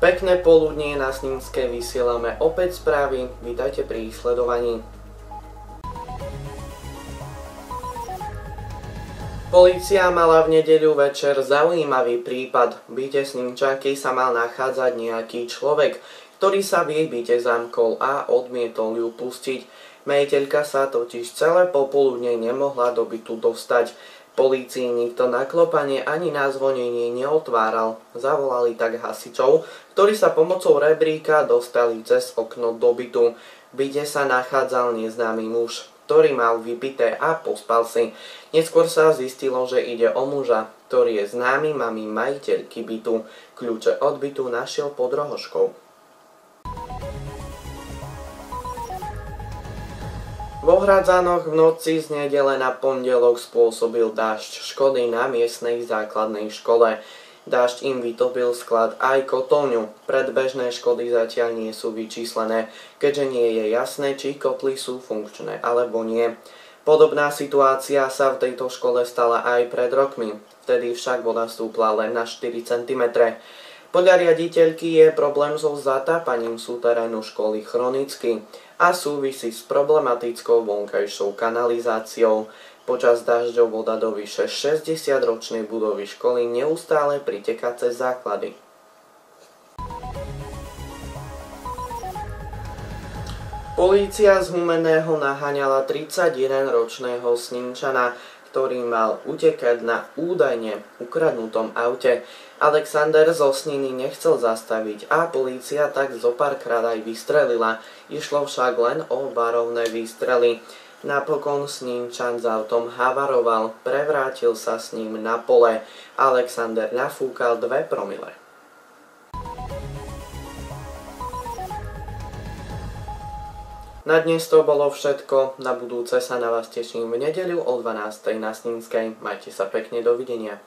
Pekné poludnie, na Snínskej vysielame opäť správy, vítajte pri ich sledovaní. Polícia mala v nedeľu večer zaujímavý prípad. V byte Snínčanky sa mal nachádzať nejaký človek, ktorý sa v jej byte zamkol a odmietol ju pustiť. Majiteľka sa totiž celé popoludne nemohla do bytu dostať. Polícii nikto na klopanie ani na zvonenie neotváral. Zavolali tak hasičov, ktorí sa pomocou rebríka dostali cez okno do bytu. V byte sa nachádzal neznámy muž, ktorý mal vypité a pospal si. Neskôr sa zistilo, že ide o muža, ktorý je známy mami majiteľky bytu. Kľúče od bytu našiel pod rohožkou. V Ohradzanoch v noci z nedele na pondelok spôsobil dážď škody na miestnej základnej škole. Dážď im vytopil sklad aj kotolňu. Predbežné škody zatiaľ nie sú vyčíslené, keďže nie je jasné, či kotly sú funkčné alebo nie. Podobná situácia sa v tejto škole stala aj pred rokmi. Vtedy však voda stúpla len na 4 cm. Podľa riaditeľky je problém so zatápaním súterénu školy chronický a súvisí s problematickou vonkajšou kanalizáciou. Počas dažďov voda do vyše 60-ročnej budovy školy neustále priteká cez základy. Polícia z Humenného naháňala 31-ročného Snínčana, ktorý mal utekať na údajne ukradnutom aute. Alexander zo Sniny nechcel zastaviť a polícia tak zopárkrát aj vystrelila. Išlo však len o varovné výstrely. Napokon Snínčan s autom havaroval, prevrátil sa s ním na pole. Alexander nafúkal 2 promile. Na dnes to bolo všetko, na budúce sa na vás teším v nedeľu o 12:00 na Snínskej. Majte sa pekne, dovidenia.